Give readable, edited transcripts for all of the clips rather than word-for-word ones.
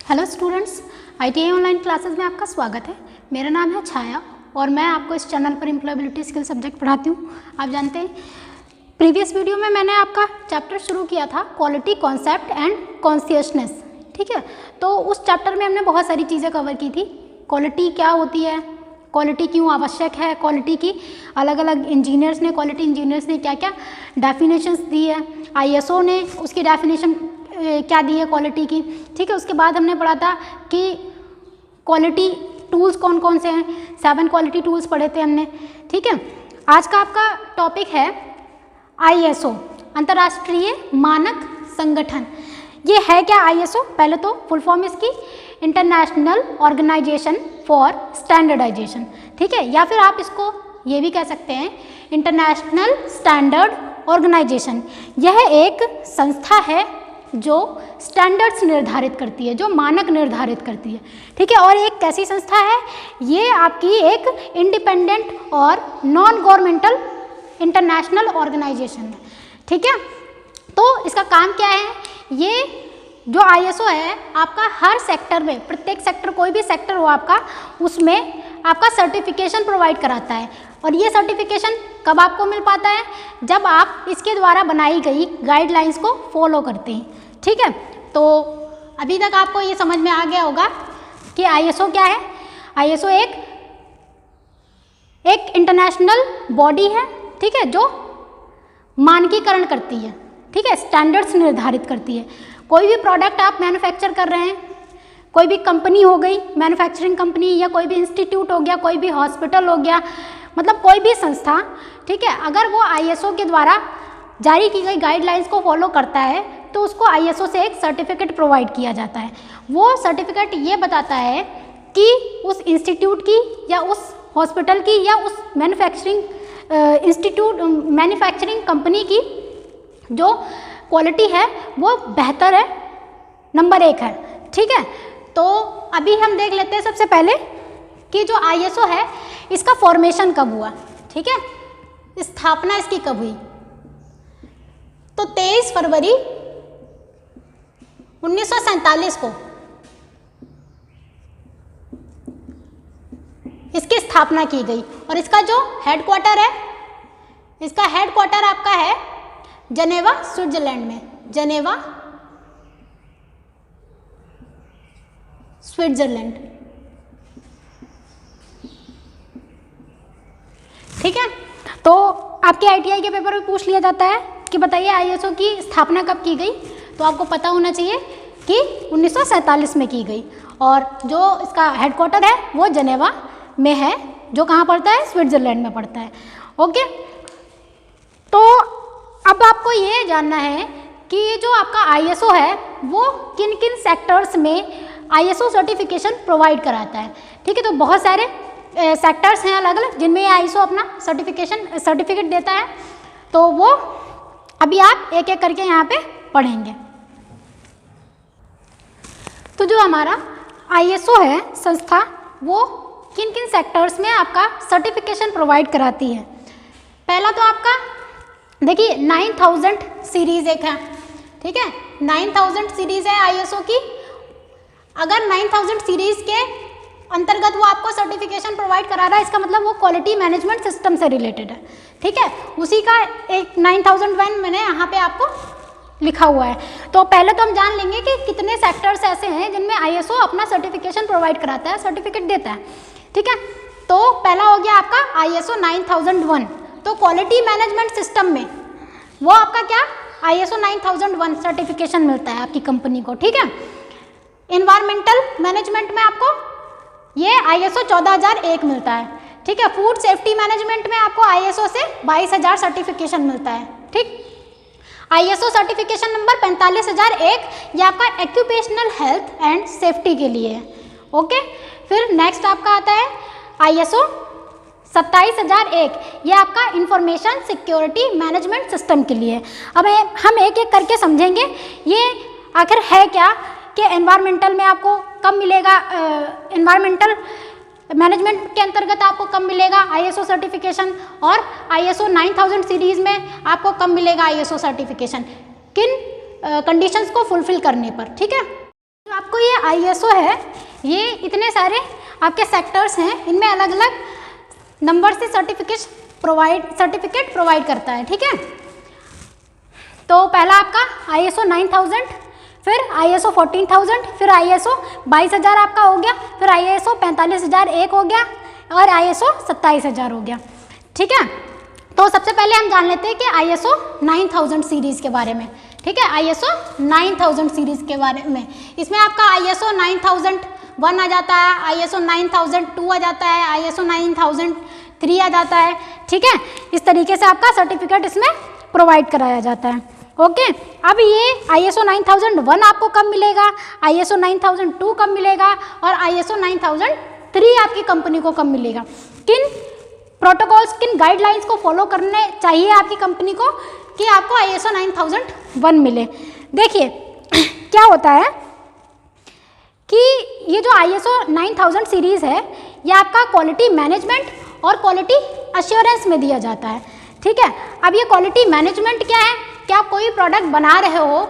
Hello students, ITI online classes में आपका स्वागत है। मेरा नाम है छाया और मैं आपको इस चैनल पर एम्प्लॉयबिलिटी स्किल सब्जेक्ट पढ़ाती हूँ। आप जानते हैं प्रीवियस वीडियो में मैंने आपका चैप्टर शुरू किया था क्वालिटी कॉन्सेप्ट एंड कॉन्शियसनेस, ठीक है। तो उस चैप्टर में हमने बहुत सारी चीज़ें कवर की थी। क्वालिटी क्या होती है, क्वालिटी क्यों आवश्यक है, क्वालिटी की अलग अलग क्वालिटी इंजीनियर्स ने क्या क्या डेफिनेशंस दी है, ISO ने उसकी डेफिनेशन क्या दी है क्वालिटी की, ठीक है। उसके बाद हमने पढ़ा था कि क्वालिटी टूल्स कौन कौन से हैं, 7 क्वालिटी टूल्स पढ़े थे हमने, ठीक है। आज का आपका टॉपिक है ISO, अंतर्राष्ट्रीय मानक संगठन। ये है क्या ISO? पहले तो फुल फॉर्म इसकी इंटरनेशनल ऑर्गेनाइजेशन फॉर स्टैंडर्डाइजेशन, ठीक है, या फिर आप इसको ये भी कह सकते हैं इंटरनेशनल स्टैंडर्ड ऑर्गेनाइजेशन। यह एक संस्था है जो स्टैंडर्ड्स निर्धारित करती है, जो मानक निर्धारित करती है, ठीक है। और एक कैसी संस्था है? ये आपकी एक इंडिपेंडेंट और नॉन गवर्नमेंटल इंटरनेशनल ऑर्गेनाइजेशन है, ठीक है। तो इसका काम क्या है? ये जो ISO है आपका हर सेक्टर में, प्रत्येक सेक्टर, कोई भी सेक्टर हो आपका, उसमें आपका सर्टिफिकेशन प्रोवाइड कराता है। और ये सर्टिफिकेशन कब आपको मिल पाता है? जब आप इसके द्वारा बनाई गई गाइडलाइंस को फॉलो करते हैं, ठीक है। तो अभी तक आपको ये समझ में आ गया होगा कि ISO क्या है। ISO एक इंटरनेशनल बॉडी है, ठीक है, जो मानकीकरण करती है, ठीक है, स्टैंडर्ड्स निर्धारित करती है। कोई भी प्रोडक्ट आप मैन्युफैक्चर कर रहे हैं, कोई भी कंपनी हो गई, मैन्युफैक्चरिंग कंपनी, या कोई भी इंस्टीट्यूट हो गया, कोई भी हॉस्पिटल हो गया, मतलब कोई भी संस्था, ठीक है, अगर वो ISO के द्वारा जारी की गई गाइडलाइंस को फॉलो करता है तो उसको ISO से एक सर्टिफिकेट प्रोवाइड किया जाता है। वो सर्टिफिकेट ये बताता है कि उस इंस्टीट्यूट की या उस हॉस्पिटल की या उस मैन्युफैक्चरिंग कंपनी की जो क्वालिटी है वो बेहतर है, नंबर 1 है, ठीक है। तो अभी हम देख लेते हैं सबसे पहले कि जो ISO है इसका फॉर्मेशन कब हुआ, ठीक है, स्थापना इसकी कब हुई। तो 23 फरवरी 1947 को इसकी स्थापना की गई। और इसका जो हेडक्वार्टर है, इसका हेडक्वार्टर आपका है जनेवा, स्विट्जरलैंड में, जनेवा, स्विट्जरलैंड, ठीक है। तो आपके ITI के पेपर में पूछ लिया जाता है कि बताइए ISO की स्थापना कब की गई, तो आपको पता होना चाहिए कि 1947 में की गई। और जो इसका हेडक्वार्टर है वो जनेवा में है, जो कहाँ पड़ता है? स्विट्जरलैंड में पड़ता है, ओके। तो अब आपको ये जानना है कि जो आपका ISO है वो किन किन सेक्टर्स में ISO सर्टिफिकेशन प्रोवाइड कराता है, ठीक है। तो बहुत सारे सेक्टर्स हैं अलग अलग जिनमें ISO अपना सर्टिफिकेट देता है। तो वो अभी आप एक एक करके यहाँ पे पढ़ेंगे। तो जो हमारा ISO है संस्था, वो किन किन सेक्टर्स में आपका सर्टिफिकेशन प्रोवाइड कराती है। पहला तो आपका देखिए 9000 सीरीज एक है, ठीक है, 9000 सीरीज है ISO की। अगर 9000 सीरीज के अंतर्गत वो आपको सर्टिफिकेशन प्रोवाइड करा रहा है, इसका मतलब वो क्वालिटी मैनेजमेंट सिस्टम से रिलेटेड है, ठीक है। उसी का एक 9001 मैंने यहाँ पे आपको लिखा हुआ है। तो पहले तो हम जान लेंगे कि कितने सेक्टर्स ऐसे हैं जिनमें ISO अपना सर्टिफिकेशन प्रोवाइड कराता है, सर्टिफिकेट देता है, ठीक है। तो पहला हो गया आपका ISO 9001। तो क्वालिटी मैनेजमेंट सिस्टम में वो आपका क्या ISO 9001 सर्टिफिकेशन मिलता है आपकी कंपनी को, ठीक है। इन्वायरमेंटल मैनेजमेंट में आपको ये ISO 14001 मिलता है, ठीक है। फूड सेफ्टी मैनेजमेंट में आपको ISO से 22000 सर्टिफिकेशन मिलता है, ठीक। ISO सर्टिफिकेशन नंबर 45001 ये आपका एक्यूपेशनल हेल्थ एंड सेफ्टी के लिए है, ओके। फिर नेक्स्ट आपका आता है ISO 27001, ये आपका इंफॉर्मेशन सिक्योरिटी मैनेजमेंट सिस्टम के लिए। अब हम एक एक करके समझेंगे ये आखिर है क्या, कि एनवायरमेंटल में आपको कब मिलेगा, एनवायरमेंटल मैनेजमेंट के अंतर्गत आपको कब मिलेगा ISO सर्टिफिकेशन, और ISO 9000 सीरीज में आपको कब मिलेगा ISO सर्टिफिकेशन, किन कंडीशंस को फुलफिल करने पर, ठीक है। जो आपको ये ISO है, ये इतने सारे आपके सेक्टर्स हैं, इनमें अलग अलग नंबर से सर्टिफिकेट प्रोवाइड करता है। ठीक है, तो पहला आपका ISO 9000, फिर ISO 14000, फिर ISO 22000 आपका हो गया, फिर ISO 45001 हो गया और ISO 27000 हो गया। ठीक है, तो सबसे पहले हम जान लेते हैं कि ISO 9000 सीरीज़ के बारे में। ठीक है, ISO 9000 सीरीज़ के बारे में, इसमें आपका ISO 9001 आ जाता है, ISO 9002 आ जाता है, ISO 9003 आ जाता है। ठीक है, इस तरीके से आपका सर्टिफिकेट इसमें प्रोवाइड कराया जाता है। ओके, अब ये ISO 9001 आपको कब मिलेगा, ISO 9002 कब मिलेगा और ISO 9003 आपकी कंपनी को कब मिलेगा, किन प्रोटोकॉल्स, किन गाइडलाइंस को फॉलो करने चाहिए आपकी कंपनी को कि आपको ISO 9001 मिले। देखिए क्या होता है कि ये जो ISO 9000 सीरीज़ है, ये आपका क्वालिटी मैनेजमेंट और क्वालिटी अश्योरेंस में दिया जाता है। ठीक है, अब ये क्वालिटी मैनेजमेंट क्या है कि आप कोई प्रोडक्ट बना रहे हो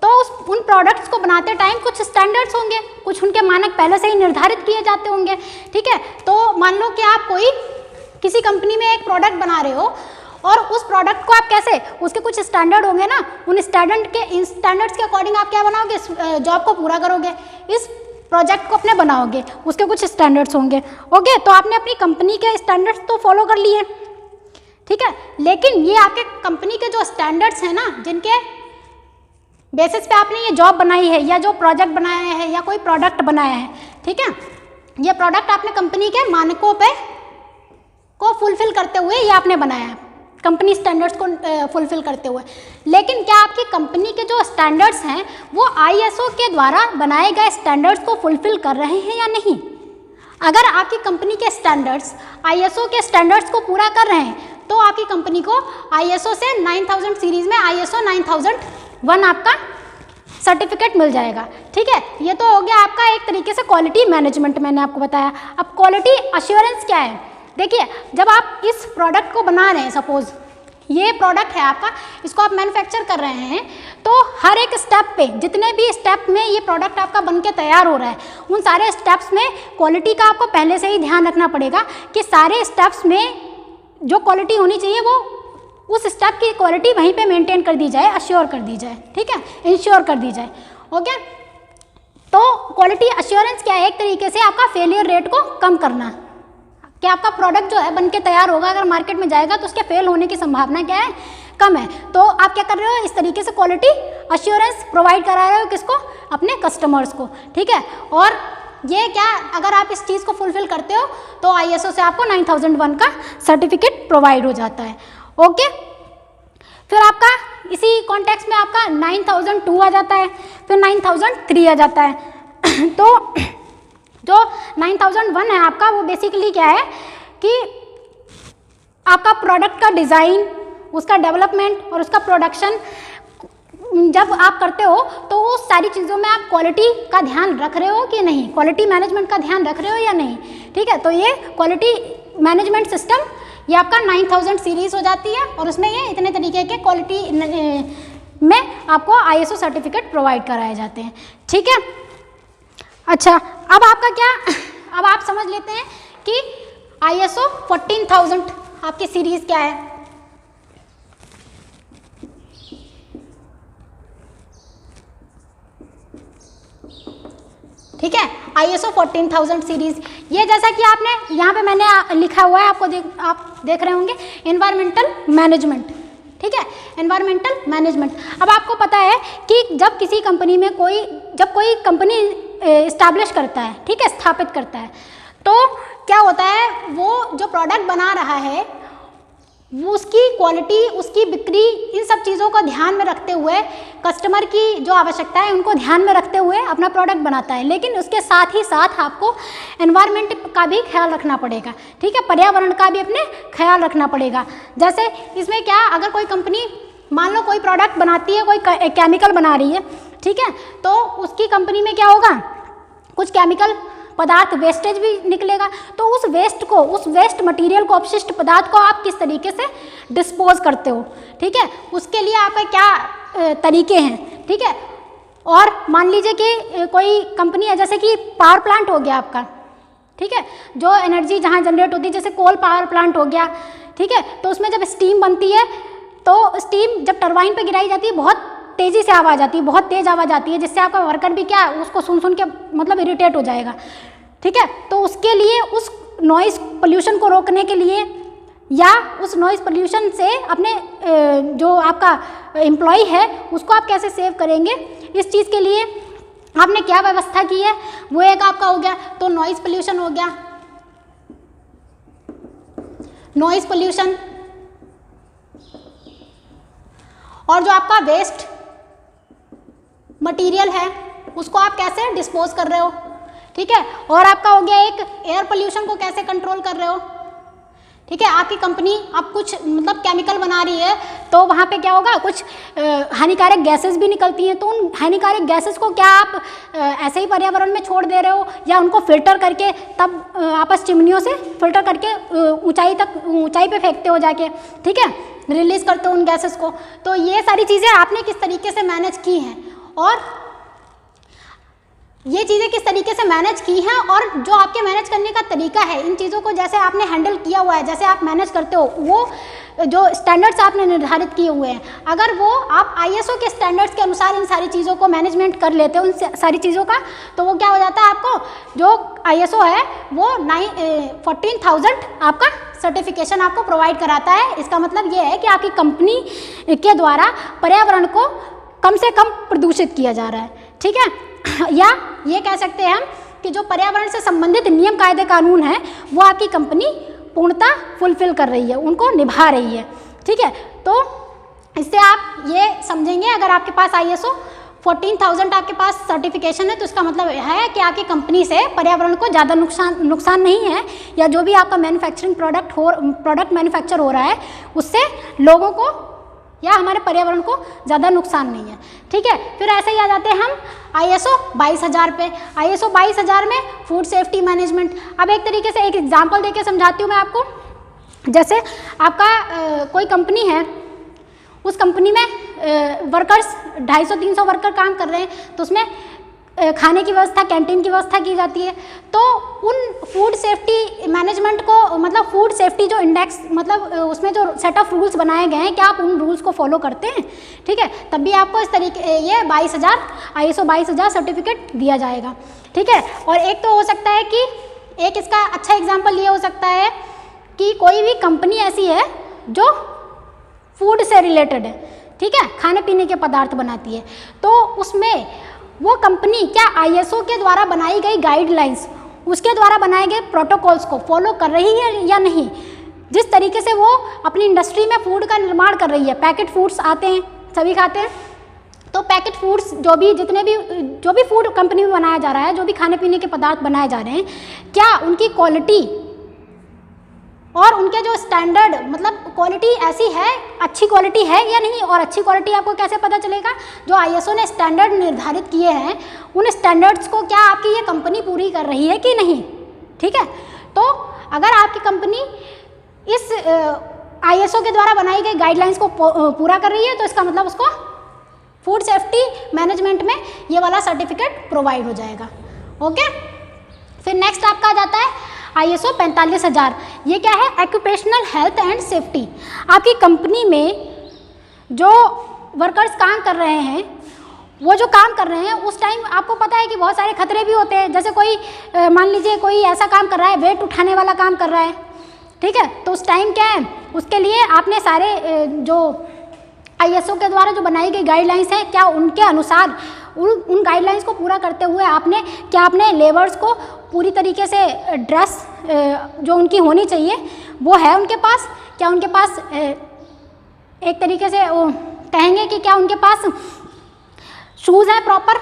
तो उन प्रोडक्ट्स को बनाते टाइम कुछ स्टैंडर्ड्स होंगे, कुछ उनके मानक पहले से ही निर्धारित किए जाते होंगे। ठीक है, तो मान लो कि आप किसी कंपनी में एक प्रोडक्ट बना रहे हो और उस प्रोडक्ट को आप कैसे, उसके कुछ स्टैंडर्ड होंगे ना, उन स्टैंडर्ड्स के अकॉर्डिंग आप क्या बनाओगे, जॉब को पूरा करोगे, इस प्रोजेक्ट को अपने बनाओगे, उसके कुछ स्टैंडर्ड्स होंगे। ओके, तो आपने अपनी कंपनी के स्टैंडर्ड्स तो फॉलो कर लिए। ठीक है, लेकिन ये आपके कंपनी के जो स्टैंडर्ड्स हैं ना, जिनके बेसिस पे आपने ये जॉब बनाई है या जो प्रोजेक्ट बनाया है या कोई प्रोडक्ट बनाया है, ठीक है, ये प्रोडक्ट आपने कंपनी के मानकों पे को फुलफिल करते हुए ये आपने बनाया है, कंपनी स्टैंडर्ड्स को फुलफिल करते हुए। लेकिन क्या आपकी कंपनी के जो स्टैंडर्ड्स हैं वो ISO के द्वारा बनाए गए स्टैंडर्ड्स को फुलफिल कर रहे हैं या नहीं? अगर आपकी कंपनी के स्टैंडर्ड्स ISO के स्टैंडर्ड्स को पूरा कर रहे हैं तो आपकी कंपनी को ISO से 9000 सीरीज़ में ISO 9001 आपका सर्टिफिकेट मिल जाएगा। ठीक है, ये तो हो गया आपका एक तरीके से क्वालिटी मैनेजमेंट, मैंने आपको बताया। अब क्वालिटी अश्योरेंस क्या है? देखिए, जब आप इस प्रोडक्ट को बना रहे हैं, सपोज ये प्रोडक्ट है आपका, इसको आप मैन्युफैक्चर कर रहे हैं, तो हर एक स्टेप पे, जितने भी स्टेप में ये प्रोडक्ट आपका बन के तैयार हो रहा है, उन सारे स्टेप्स में क्वालिटी का आपको पहले से ही ध्यान रखना पड़ेगा कि सारे स्टेप्स में जो क्वालिटी होनी चाहिए वो उस स्टेप की क्वालिटी वहीं पे मेंटेन कर दी जाए, अश्योर कर दी जाए। ठीक है, इंश्योर कर दी जाए। ओके, तो क्वालिटी अश्योरेंस क्या है? एक तरीके से आपका फेलियर रेट को कम करना, कि आपका प्रोडक्ट जो है बन के तैयार होगा, अगर मार्केट में जाएगा तो उसके फेल होने की संभावना क्या है? कम है। तो आप क्या कर रहे हो? इस तरीके से क्वालिटी अश्योरेंस प्रोवाइड करा रहे हो, किसको? अपने कस्टमर्स को। ठीक है, और ये क्या, अगर आप इस चीज़ को फुलफिल करते हो तो ISO से आपको 9001 का सर्टिफिकेट प्रोवाइड हो जाता है। ओके, फिर आपका इसी कॉन्टेक्स्ट में आपका 9002 आ जाता है, फिर 9003 आ जाता है। तो जो 9001 है आपका, वो बेसिकली क्या है कि आपका प्रोडक्ट का डिज़ाइन, उसका डेवलपमेंट और उसका प्रोडक्शन जब आप करते हो तो उस सारी चीज़ों में आप क्वालिटी का ध्यान रख रहे हो कि नहीं, क्वालिटी मैनेजमेंट का ध्यान रख रहे हो या नहीं। ठीक है, तो ये क्वालिटी मैनेजमेंट सिस्टम ये आपका 9000 सीरीज़ हो जाती है और उसमें ये इतने तरीके के क्वालिटी में आपको ISO सर्टिफिकेट प्रोवाइड कराए जाते हैं। ठीक है, अच्छा, अब आपका क्या, अब आप समझ लेते हैं कि ISO 14000 आपकी सीरीज़ क्या है। ठीक है, ISO 14000 सीरीज़, ये जैसा कि आपने यहाँ पे मैंने लिखा हुआ है, आप देख रहे होंगे, एनवायरमेंटल मैनेजमेंट। ठीक है, एनवायरमेंटल मैनेजमेंट। अब आपको पता है कि जब किसी कंपनी में जब कोई कंपनी इस्टेब्लिश करता है, ठीक है, स्थापित करता है, तो क्या होता है, वो जो प्रोडक्ट बना रहा है वो उसकी क्वालिटी, उसकी बिक्री, इन सब चीज़ों को ध्यान में रखते हुए, कस्टमर की जो आवश्यकता है उनको ध्यान में रखते हुए अपना प्रोडक्ट बनाता है। लेकिन उसके साथ ही साथ आपको एनवायरनमेंट का भी ख्याल रखना पड़ेगा। ठीक है, पर्यावरण का भी अपने ख्याल रखना पड़ेगा। जैसे इसमें क्या, अगर कोई कंपनी मान लो कोई प्रोडक्ट बनाती है, कोई केमिकल बना रही है, ठीक है, तो उसकी कंपनी में क्या होगा, कुछ केमिकल पदार्थ वेस्टेज भी निकलेगा, तो उस वेस्ट मटेरियल को, अपशिष्ट पदार्थ को आप किस तरीके से डिस्पोज करते हो। ठीक है, उसके लिए आपका क्या तरीके हैं। ठीक है, और मान लीजिए कि कोई कंपनी है, जैसे कि पावर प्लांट हो गया आपका, ठीक है, जो एनर्जी जहाँ जनरेट होती है, जैसे कोल पावर प्लांट हो गया, ठीक है, तो उसमें जब स्टीम बनती है तो स्टीम जब टरबाइन पे गिराई जाती है बहुत तेज़ी से आवाज़ आती है, बहुत तेज़ आवाज़ आती है, जिससे आपका वर्कर भी क्या उसको सुन के मतलब इरिटेट हो जाएगा, ठीक है। तो उसके लिए उस नॉइज़ पोल्यूशन को रोकने के लिए या उस नॉइज़ पोल्यूशन से अपने जो आपका एम्प्लॉय है उसको आप कैसे सेव करेंगे, इस चीज़ के लिए आपने क्या व्यवस्था की है, वो एक आपका हो गया। तो नॉइज़ पोल्यूशन हो गया, नॉइज़ पोल्यूशन, और जो आपका वेस्ट मटेरियल है उसको आप कैसे डिस्पोज कर रहे हो, ठीक है। और आपका हो गया एक एयर पोल्यूशन को कैसे कंट्रोल कर रहे हो, ठीक है। आपकी कंपनी आप कुछ मतलब केमिकल बना रही है तो वहाँ पे क्या होगा, कुछ हानिकारक गैसेस भी निकलती हैं, तो उन हानिकारक गैसेस को क्या आप ऐसे ही पर्यावरण में छोड़ दे रहे हो या उनको फिल्टर करके तब आपस चिमनियों से फिल्टर करके ऊंचाई पे फेंकते हो जाके, ठीक है, रिलीज़ करते हो उन गैसेस को। तो ये सारी चीज़ें आपने किस तरीके से मैनेज की हैं और ये चीज़ें किस तरीके से मैनेज की हैं और जो आपके मैनेज करने का तरीका है, इन चीज़ों को जैसे आपने हैंडल किया हुआ है, जैसे आप मैनेज करते हो, वो जो स्टैंडर्ड्स आपने निर्धारित किए हुए हैं, अगर वो आप ISO के स्टैंडर्ड्स के अनुसार इन सारी चीज़ों को मैनेजमेंट कर लेते हो, उन सारी चीज़ों का, तो वो क्या हो जाता है, आपको जो ISO है वो 14,000 आपका सर्टिफिकेशन आपको प्रोवाइड कराता है। इसका मतलब ये है कि आपकी कंपनी के द्वारा पर्यावरण को कम से कम प्रदूषित किया जा रहा है, ठीक है। या ये कह सकते हैं हम कि जो पर्यावरण से संबंधित नियम कायदे कानून हैं वो आपकी कंपनी पूर्णतः फुलफिल कर रही है, उनको निभा रही है, ठीक है। तो इससे आप ये समझेंगे, अगर आपके पास ISO 14,000 आपके पास सर्टिफिकेशन है तो इसका मतलब है कि आपकी कंपनी से पर्यावरण को ज़्यादा नुकसान नहीं है, या जो भी आपका मैन्युफैक्चरिंग प्रोडक्ट मैन्युफैक्चर हो रहा है उससे लोगों को या हमारे पर्यावरण को ज़्यादा नुकसान नहीं है, ठीक है। फिर ऐसे ही आ जाते हैं हम ISO 22,000 पे। ISO 22,000 में फूड सेफ्टी मैनेजमेंट। अब एक तरीके से एक एग्जांपल देके समझाती हूँ मैं आपको। जैसे आपका कोई कंपनी है, उस कंपनी में वर्कर्स 250-300 वर्कर काम कर रहे हैं, तो उसमें खाने की व्यवस्था, कैंटीन की व्यवस्था की जाती है। तो उन फूड सेफ्टी मैनेजमेंट को मतलब फूड सेफ्टी जो इंडेक्स मतलब उसमें जो सेट ऑफ रूल्स बनाए गए हैं, क्या आप उन रूल्स को फॉलो करते हैं, ठीक है, तब भी आपको इस तरीके ये 22,000 ISO 22,000 सर्टिफिकेट दिया जाएगा, ठीक है। और एक तो हो सकता है कि एक इसका अच्छा एग्जाम्पल ये हो सकता है कि कोई भी कंपनी ऐसी है जो फूड से रिलेटेड है, ठीक है, खाने पीने के पदार्थ बनाती है, तो उसमें वो कंपनी क्या ISO के द्वारा बनाई गई गाइडलाइंस, उसके द्वारा बनाए गए प्रोटोकॉल्स को फॉलो कर रही है या नहीं। जिस तरीके से वो अपनी इंडस्ट्री में फूड का निर्माण कर रही है, पैकेट फूड्स आते हैं, सभी खाते हैं, तो पैकेट फूड्स जो भी फूड कंपनी में बनाया जा रहा है, जो भी खाने पीने के पदार्थ बनाए जा रहे हैं, क्या उनकी क्वालिटी और उनके जो स्टैंडर्ड मतलब क्वालिटी ऐसी है, अच्छी क्वालिटी है या नहीं। और अच्छी क्वालिटी आपको कैसे पता चलेगा, जो ISO ने स्टैंडर्ड निर्धारित किए हैं, उन स्टैंडर्ड्स को क्या आपकी ये कंपनी पूरी कर रही है कि नहीं, ठीक है। तो अगर आपकी कंपनी इस ISO के द्वारा बनाई गई गाइडलाइंस को पूरा कर रही है, तो इसका मतलब उसको फूड सेफ्टी मैनेजमेंट में ये वाला सर्टिफिकेट प्रोवाइड हो जाएगा, ओके। फिर नेक्स्ट आपका आ जाता है ISO 45,000। ये क्या है, ऑक्यूपेशनल हेल्थ एंड सेफ्टी। आपकी कंपनी में जो वर्कर्स काम कर रहे हैं, वो जो काम कर रहे हैं उस टाइम आपको पता है कि बहुत सारे खतरे भी होते हैं। जैसे कोई मान लीजिए कोई ऐसा काम कर रहा है, वेट उठाने वाला काम कर रहा है, ठीक है, तो उस टाइम क्या है, उसके लिए आपने सारे जो ISO के द्वारा जो बनाई गई गाइडलाइंस हैं, क्या उनके अनुसार उन गाइडलाइंस को पूरा करते हुए आपने लेबर्स को पूरी तरीके से ड्रेस जो उनकी होनी चाहिए वो है उनके पास, क्या उनके पास एक तरीके से कहेंगे कि क्या उनके पास शूज़ हैं प्रॉपर,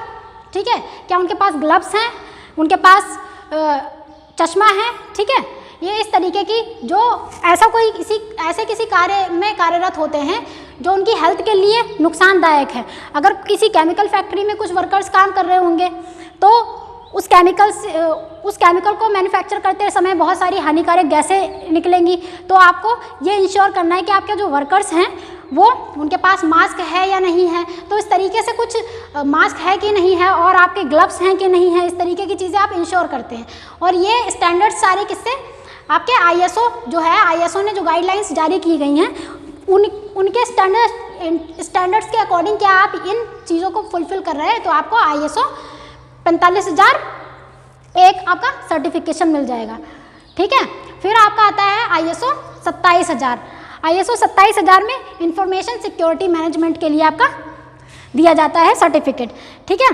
ठीक है, क्या उनके पास ग्लव्स हैं, उनके पास चश्मा है, ठीक है। ये इस तरीके की जो किसी कार्य में कार्यरत होते हैं जो उनकी हेल्थ के लिए नुकसानदायक है। अगर किसी केमिकल फैक्ट्री में कुछ वर्कर्स काम कर रहे होंगे तो उस केमिकल को मैन्युफैक्चर करते समय बहुत सारी हानिकारक गैसें निकलेंगी, तो आपको ये इंश्योर करना है कि आपके जो वर्कर्स हैं वो उनके पास मास्क है या नहीं है, तो इस तरीके से कुछ मास्क है कि नहीं है और आपके ग्लव्स हैं कि नहीं है, इस तरीके की चीज़ें आप इंश्योर करते हैं। और ये स्टैंडर्ड्स सारे किससे, आपके ISO जो है, ISO ने जो गाइडलाइंस जारी की गई हैं उनके स्टैंडर्ड्स के अकॉर्डिंग क्या आप इन चीज़ों को फुलफिल कर रहे हैं तो आपको ISO 45001 आपका सर्टिफिकेशन मिल जाएगा। ठीक है, फिर आपका आता है ISO 27000। ISO 27000 में इंफॉर्मेशन सिक्योरिटी मैनेजमेंट के लिए आपका दिया जाता है सर्टिफिकेट। ठीक है,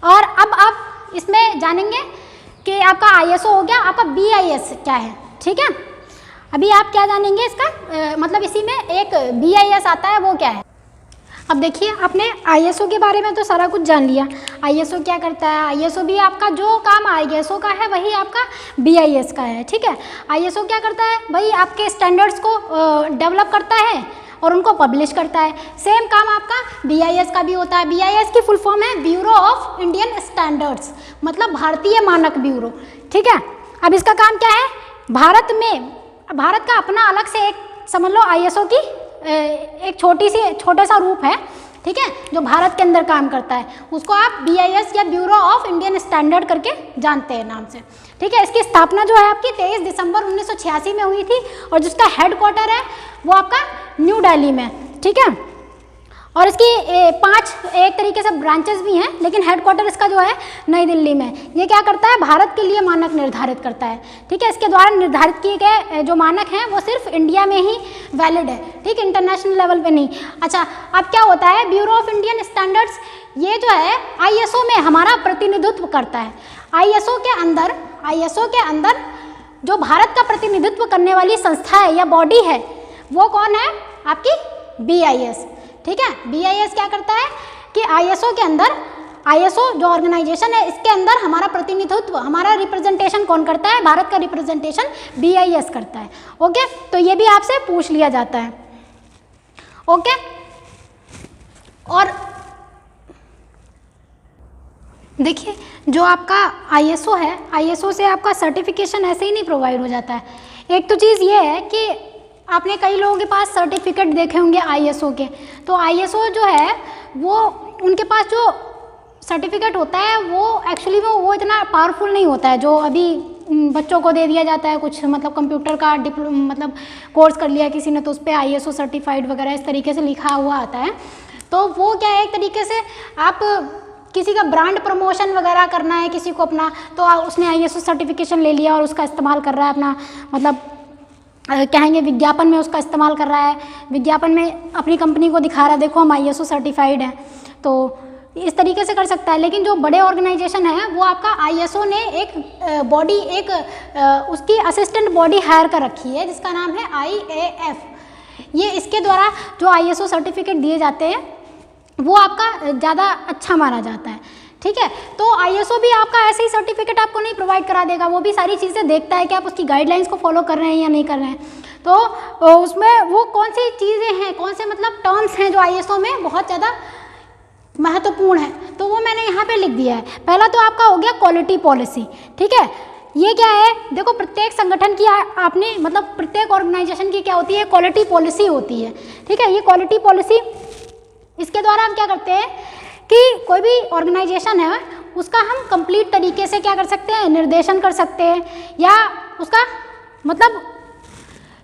और अब आप इसमें जानेंगे कि आपका ISO हो गया, आपका BIS क्या है। ठीक है, अभी आप क्या जानेंगे इसका मतलब इसी में एक BIS आता है, वो क्या है। अब देखिए, आपने ISO के बारे में तो सारा कुछ जान लिया, ISO क्या करता है। ISO भी आपका जो काम ISO का है वही आपका BIS का है। ठीक है, ISO क्या करता है भाई, आपके स्टैंडर्ड्स को डेवलप करता है और उनको पब्लिश करता है। सेम काम आपका BIS का भी होता है। BIS की फुल फॉर्म है ब्यूरो ऑफ इंडियन स्टैंडर्ड्स, मतलब भारतीय मानक ब्यूरो। ठीक है, अब इसका काम क्या है, भारत का अपना अलग से एक समझ लो ISO की एक छोटा सा रूप है। ठीक है, जो भारत के अंदर काम करता है, उसको आप BIS या ब्यूरो ऑफ इंडियन स्टैंडर्ड करके जानते हैं नाम से। ठीक है, इसकी स्थापना जो है आपकी 23 दिसंबर 1986 में हुई थी और जिसका हेडक्वार्टर है वो आपका न्यू दिल्ली में। ठीक है, और इसकी 5 एक तरीके से ब्रांचेस भी हैं, लेकिन हेडक्वार्टर इसका जो है नई दिल्ली में। ये क्या करता है, भारत के लिए मानक निर्धारित करता है। ठीक है, इसके द्वारा निर्धारित किए गए जो मानक हैं वो सिर्फ इंडिया में ही वैलिड है। ठीक, इंटरनेशनल लेवल पे नहीं। अच्छा, अब क्या होता है, ब्यूरो ऑफ इंडियन स्टैंडर्ड्स ये जो है ISO में हमारा प्रतिनिधित्व करता है। ISO के अंदर जो भारत का प्रतिनिधित्व करने वाली संस्था है या बॉडी है वो कौन है, आपकी BIS। ठीक है, BIS क्या करता है कि ISO के अंदर, ISO जो ऑर्गेनाइजेशन है इसके अंदर हमारा प्रतिनिधित्व, हमारा रिप्रेजेंटेशन कौन करता है, भारत का रिप्रेजेंटेशन BIS करता है। ओके, तो ये भी आपसे पूछ लिया जाता है। ओके, और देखिए जो आपका ISO है, ISO से आपका सर्टिफिकेशन ऐसे ही नहीं प्रोवाइड हो जाता है। एक तो चीज़ ये है कि आपने कई लोगों के पास सर्टिफिकेट देखे होंगे ISO के, तो ISO जो है वो उनके पास जो सर्टिफिकेट होता है वो एक्चुअली वो इतना पावरफुल नहीं होता है जो अभी बच्चों को दे दिया जाता है। कुछ मतलब कंप्यूटर का मतलब कोर्स कर लिया किसी ने तो उस पर ISO सर्टिफाइड वगैरह इस तरीके से लिखा हुआ आता है। तो वो क्या है, एक तरीके से आप किसी का ब्रांड प्रमोशन वगैरह करना है किसी को अपना, तो उसने ISO सर्टिफिकेशन ले लिया और उसका इस्तेमाल कर रहा है अपना, मतलब कहेंगे विज्ञापन में उसका इस्तेमाल कर रहा है, विज्ञापन में अपनी कंपनी को दिखा रहा है देखो हम ISO सर्टिफाइड हैं, तो इस तरीके से कर सकता है। लेकिन जो बड़े ऑर्गेनाइजेशन है वो आपका ISO ने एक बॉडी, एक उसकी असिस्टेंट बॉडी हायर कर रखी है जिसका नाम है IAF। ये इसके द्वारा जो ISO सर्टिफिकेट दिए जाते हैं वो आपका ज़्यादा अच्छा माना जाता है। ठीक है, तो ISO भी आपका ऐसे ही सर्टिफिकेट आपको नहीं प्रोवाइड करा देगा, वो भी सारी चीज़ें देखता है कि आप उसकी गाइडलाइंस को फॉलो कर रहे हैं या नहीं कर रहे हैं। तो उसमें वो कौन सी चीज़ें हैं, कौन से मतलब टर्म्स हैं जो ISO में बहुत ज़्यादा महत्वपूर्ण है, तो वो मैंने यहाँ पे लिख दिया है। पहला तो आपका हो गया क्वालिटी पॉलिसी। ठीक है, ये क्या है, देखो प्रत्येक संगठन की आपने मतलब प्रत्येक ऑर्गेनाइजेशन की क्या होती है, क्वालिटी पॉलिसी होती है। ठीक है, ये क्वालिटी पॉलिसी, इसके द्वारा हम क्या करते हैं कि कोई भी ऑर्गेनाइजेशन है उसका हम कंप्लीट तरीके से क्या कर सकते हैं, निर्देशन कर सकते हैं, या उसका मतलब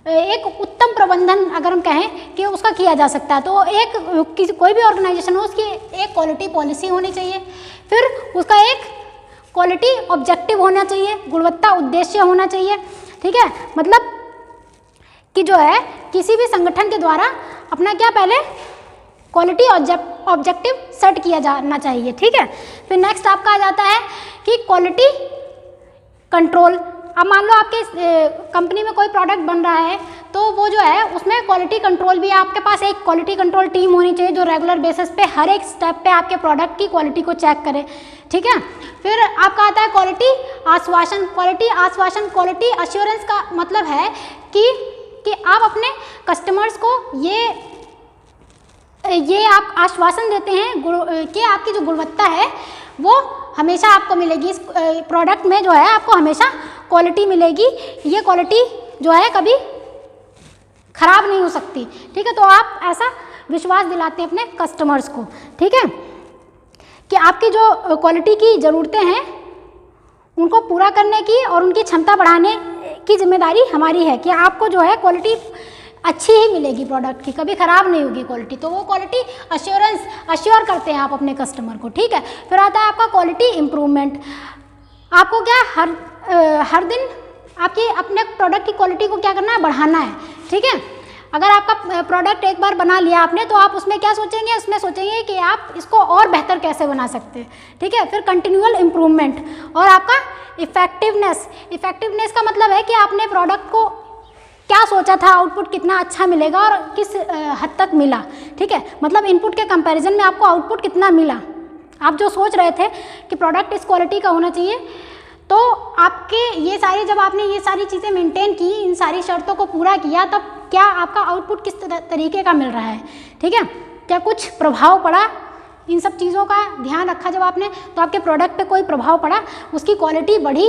एक उत्तम प्रबंधन अगर हम कहें कि उसका किया जा सकता है। तो एक कोई भी ऑर्गेनाइजेशन हो उसकी एक क्वालिटी पॉलिसी होनी चाहिए, फिर उसका एक क्वालिटी ऑब्जेक्टिव होना चाहिए, गुणवत्ता उद्देश्य होना चाहिए। ठीक है, मतलब कि जो है किसी भी संगठन के द्वारा अपना क्या पहले क्वालिटी ऑब्जेक्टिव सेट किया जाना चाहिए। ठीक है, फिर नेक्स्ट आपका आ जाता है कि क्वालिटी कंट्रोल। अब मान लो आपके कंपनी में कोई प्रोडक्ट बन रहा है तो वो जो है उसमें क्वालिटी कंट्रोल भी, आपके पास एक क्वालिटी कंट्रोल टीम होनी चाहिए जो रेगुलर बेसिस पे हर एक स्टेप पे आपके प्रोडक्ट की क्वालिटी को चेक करे। ठीक है, फिर आपका आता है क्वालिटी आश्वासन। क्वालिटी अश्योरेंस का मतलब है कि आप अपने कस्टमर्स को ये आप आश्वासन देते हैं कि आपकी जो गुणवत्ता है वो हमेशा आपको मिलेगी, इस प्रोडक्ट में जो है आपको हमेशा क्वालिटी मिलेगी, ये क्वालिटी जो है कभी खराब नहीं हो सकती, ठीक है। तो आप ऐसा विश्वास दिलाते हैं अपने कस्टमर्स को, ठीक है, कि आपकी जो क्वालिटी की ज़रूरतें हैं उनको पूरा करने की और उनकी क्षमता बढ़ाने की जिम्मेदारी हमारी है, कि आपको जो है क्वालिटी अच्छी ही मिलेगी, प्रोडक्ट की कभी ख़राब नहीं होगी क्वालिटी। तो वो क्वालिटी अश्योर करते हैं आप अपने कस्टमर को, ठीक है। फिर आता है आपका क्वालिटी इम्प्रूवमेंट। आपको क्या हर दिन आपकी अपने प्रोडक्ट की क्वालिटी को क्या करना है, बढ़ाना है, ठीक है। अगर आपका प्रोडक्ट एक बार बना लिया आपने तो आप उसमें क्या सोचेंगे, उसमें सोचेंगे कि आप इसको और बेहतर कैसे बना सकते हैं, ठीक है। फिर कंटिन्यूअल इम्प्रूवमेंट और आपका इफेक्टिवनेस का मतलब है कि आपने प्रोडक्ट को क्या सोचा था, आउटपुट कितना अच्छा मिलेगा और किस हद तक मिला, ठीक है। मतलब इनपुट के कंपैरिजन में आपको आउटपुट कितना मिला। आप जो सोच रहे थे कि प्रोडक्ट इस क्वालिटी का होना चाहिए, तो आपके जब आपने ये सारी चीज़ें मेंटेन की, इन सारी शर्तों को पूरा किया, तब क्या आपका आउटपुट किस तरीके का मिल रहा है, ठीक है। क्या कुछ प्रभाव पड़ा, इन सब चीज़ों का ध्यान रखा जब आपने, तो आपके प्रोडक्ट पे कोई प्रभाव पड़ा, उसकी क्वालिटी बढ़ी,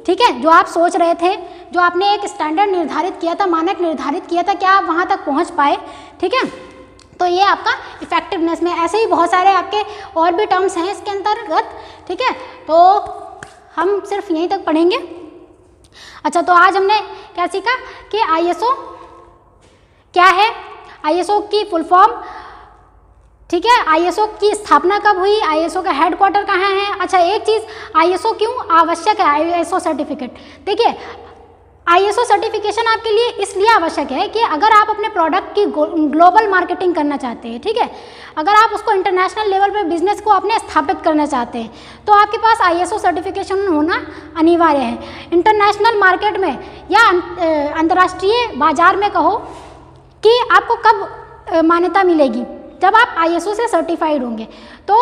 ठीक है। जो आप सोच रहे थे, जो आपने एक स्टैंडर्ड निर्धारित किया था, मानक निर्धारित किया था, क्या आप वहाँ तक पहुँच पाए, ठीक है। तो ये आपका इफेक्टिवनेस में, ऐसे ही बहुत सारे आपके और भी टर्म्स हैं इसके अंतर्गत, ठीक है। तो हम सिर्फ यहीं तक पढ़ेंगे। अच्छा, तो आज हमने क्या सीखा कि ISO क्या है, ISO की फुल फॉर्म, ठीक है। ISO की स्थापना कब हुई, ISO का हेडक्वार्टर कहाँ है। अच्छा, एक चीज़, ISO क्यों आवश्यक है, ISO सर्टिफिकेट। देखिए, ISO सर्टिफिकेशन आपके लिए इसलिए आवश्यक है कि अगर आप अपने प्रोडक्ट की ग्लोबल मार्केटिंग करना चाहते हैं, ठीक है, अगर आप उसको इंटरनेशनल लेवल पे बिजनेस को अपने स्थापित करना चाहते हैं, तो आपके पास ISO सर्टिफिकेशन होना अनिवार्य है। इंटरनेशनल मार्केट में या अंतर्राष्ट्रीय बाजार में कहो कि आपको कब मान्यता मिलेगी, जब आप ISO से सर्टिफाइड होंगे। तो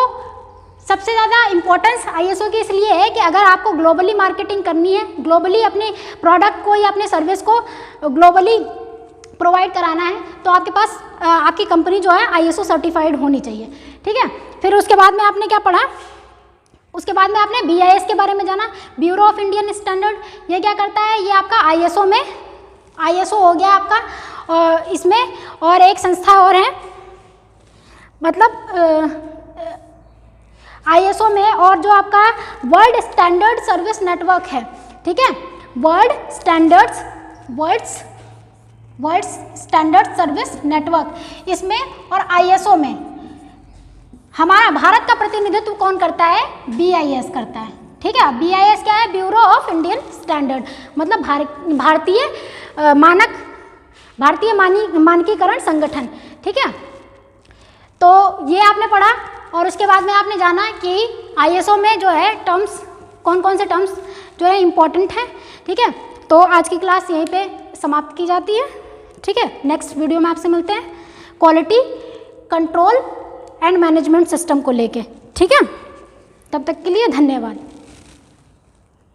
सबसे ज़्यादा इम्पोर्टेंस ISO की इसलिए है कि अगर आपको ग्लोबली मार्केटिंग करनी है, ग्लोबली अपने प्रोडक्ट को या अपने सर्विस को ग्लोबली प्रोवाइड कराना है, तो आपके पास आपकी कंपनी जो है ISO सर्टिफाइड होनी चाहिए, ठीक है। फिर उसके बाद में आपने क्या पढ़ा, उसके बाद में आपने BIS के बारे में जाना, ब्यूरो ऑफ इंडियन स्टैंडर्ड। ये क्या करता है, ये आपका ISO में, ISO हो गया आपका, और इसमें और एक संस्था और है, मतलब ISO में, और जो आपका वर्ल्ड स्टैंडर्ड सर्विस नेटवर्क है, ठीक है, वर्ल्ड स्टैंडर्ड सर्विस नेटवर्क, इसमें और ISO में हमारा भारत का प्रतिनिधित्व कौन करता है, BIS करता है, ठीक है। BIS क्या है, ब्यूरो ऑफ इंडियन स्टैंडर्ड, मतलब भारतीय मानकीकरण संगठन, ठीक है। तो ये आपने पढ़ा, और उसके बाद में आपने जाना कि ISO में जो है टर्म्स, कौन कौन से टर्म्स जो है इम्पोर्टेंट हैं, ठीक है। तो आज की क्लास यहीं पे समाप्त की जाती है, ठीक है। नेक्स्ट वीडियो में आपसे मिलते हैं quality control and management system को लेके, ठीक है। तब तक के लिए धन्यवाद।